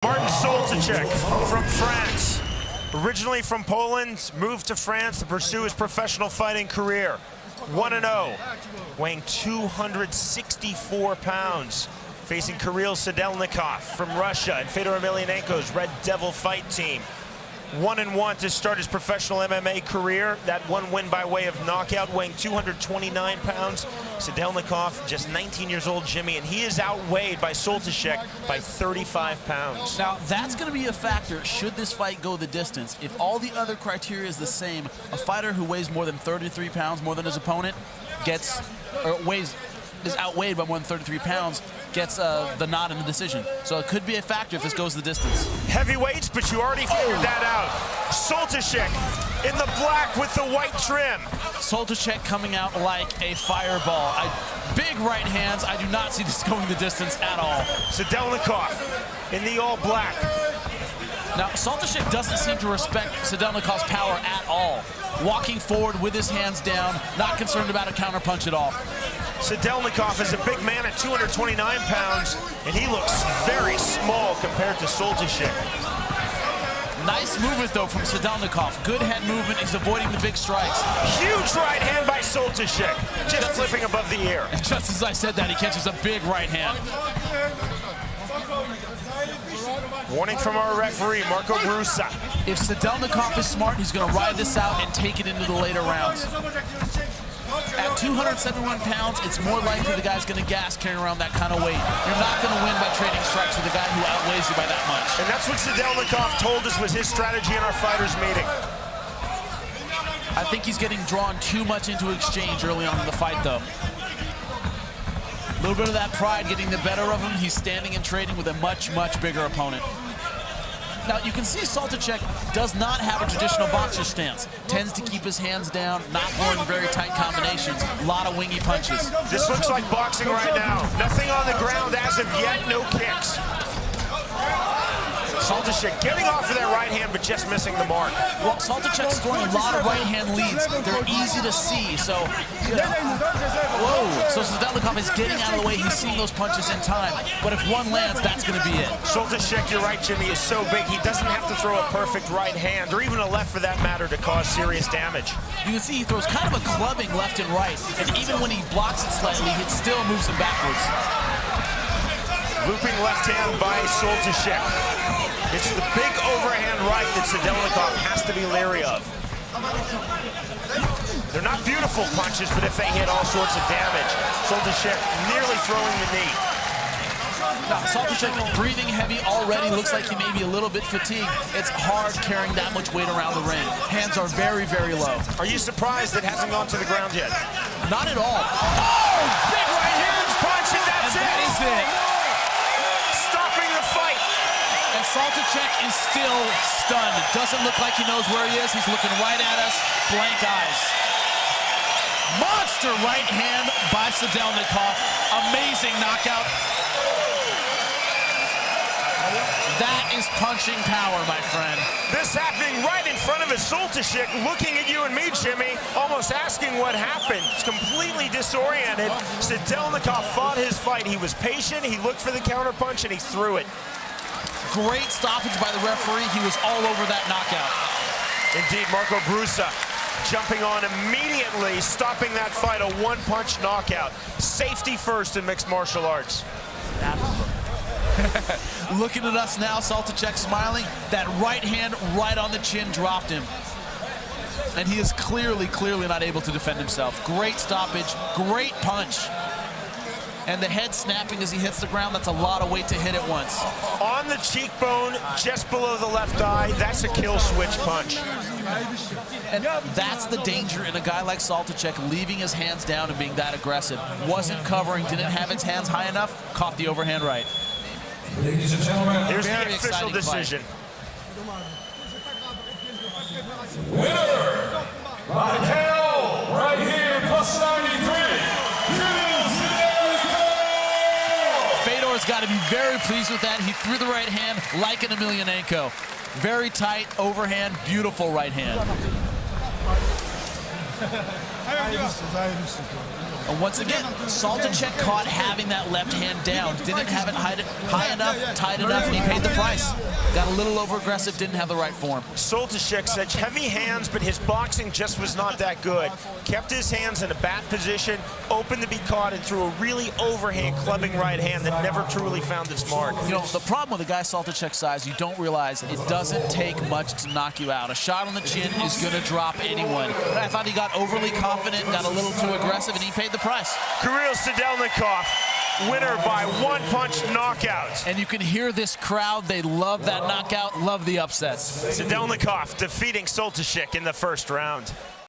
Martin Soltlsyk from France. Originally from Poland, moved to France to pursue his professional fighting career. 1-0, weighing 264 pounds. Facing Kirill Sidelnikov from Russia and Fedor Emelianenko's Red Devil fight team. 1-1 to start his professional MMA career. That one win by way of knockout, weighing 229 pounds. Sidelnikov, just 19 years old, Jimmy, and he is outweighed by Soltlsyk by 35 pounds. Now, that's going to be a factor should this fight go the distance. If all the other criteria is the same, a fighter who weighs more than 33 pounds, more than his opponent, is outweighed by more than 33 pounds, gets the nod in the decision. So it could be a factor if this goes the distance. Heavyweights, but you already figured that out. Soltlsyk in the black with the white trim. Soltlsyk coming out like a fireball. Big right hands. I do not see this going the distance at all. Sidelnikov in the all black. Now, Soltlsyk doesn't seem to respect Sidelnikov's power at all. Walking forward with his hands down, not concerned about a counterpunch at all. Sidelnikov is a big man at 229 pounds, and he looks very small compared to Soltlsyk. Nice movement, though, from Sidelnikov. Good head movement. He's avoiding the big strikes. Huge right hand by Soltlsyk, just flipping above the ear. And just as I said that, he catches a big right hand. Warning from our referee, Marco Brusa. If Sidelnikov is smart, he's going to ride this out and take it into the later rounds. At 271 pounds, it's more likely the guy's going to gas carrying around that kind of weight. You're not going to win by trading strikes with a guy who outweighs you by that much. And that's what Sidelnikov told us was his strategy in our fighters meeting. I think he's getting drawn too much into exchange early on in the fight, though. A little bit of that pride getting the better of him. He's standing and trading with a much, much bigger opponent. Now, you can see Soltlsyk does not have a traditional boxer stance. Tends to keep his hands down, not throwing very tight combinations. A lot of wingy punches. This looks like boxing right now. Nothing on the ground as of yet, no kicks. Soltlsyk getting off of that right hand, but just missing the mark. Well, Soltlsyk's throwing a lot of right hand leads. They're easy to see, so... Whoa! So Sidelnikov is getting out of the way. He's seeing those punches in time. But if one lands, that's going to be it. Soltlsyk, you're right, Jimmy, is so big, he doesn't have to throw a perfect right hand, or even a left for that matter, to cause serious damage. You can see he throws kind of a clubbing left and right. And even when he blocks it slightly, it still moves him backwards. Looping left hand by Soltlsyk. It's the big overhand right that Sidelnikov has to be leery of. They're not beautiful punches, but if they hit, all sorts of damage. Soltlsyk nearly throwing the knee. Now, Soltlsyk breathing heavy already. Looks like he may be a little bit fatigued. It's hard carrying that much weight around the ring. Hands are very, very low. Are you surprised it hasn't gone to the ground yet? Not at all. Oh! Big right hand punch, and that's it! That is it. Stopping the fight. And Soltlsyk is still stunned. Doesn't look like he knows where he is. He's looking right at us, blank eyes. Monster right hand by Sidelnikov. Amazing knockout. That is punching power, my friend. This happening right in front of his Soltlsyk, looking at you and me, Jimmy, almost asking what happened. It's completely disoriented. Sidelnikov fought his fight. He was patient, he looked for the counterpunch, and he threw it. Great stoppage by the referee. He was all over that knockout. Indeed, Marco Brusa jumping on immediately, stopping that fight, a one-punch knockout. Safety first in mixed martial arts. Looking at us now, Soltlsyk smiling. That right hand right on the chin dropped him. And he is clearly not able to defend himself. Great stoppage, great punch. And the head snapping as he hits the ground, that's a lot of weight to hit at once. On the cheekbone, just below the left eye, that's a kill switch punch. And that's the danger in a guy like Soltlsyk leaving his hands down and being that aggressive. Wasn't covering, didn't have his hands high enough, caught the overhand right. Ladies and gentlemen, here's the official decision. Winner by KO right here, plus 93. Fedor's got to be very pleased with that. He threw the right hand like an Emelianenko. Very tight, overhand, beautiful right hand. And once again, Soltlsyk caught having that left hand down. Didn't have it high enough, tight enough, and he paid the price. Got a little over-aggressive, didn't have the right form. Soltlsyk, such heavy hands, but his boxing just was not that good. Kept his hands in a bat position, open to be caught, and threw a really overhand clubbing right hand that never truly found its mark. You know, the problem with a guy Soltlsyk's size, you don't realize it doesn't take much to knock you out. A shot on the chin is going to drop anyone. But I thought he got overly confident, got a little too aggressive, and he paid the price. Kirill Sidelnikov, winner by one-punch knockout. And you can hear this crowd. They love that knockout, love the upset. Sidelnikov defeating Soltlsyk in the first round.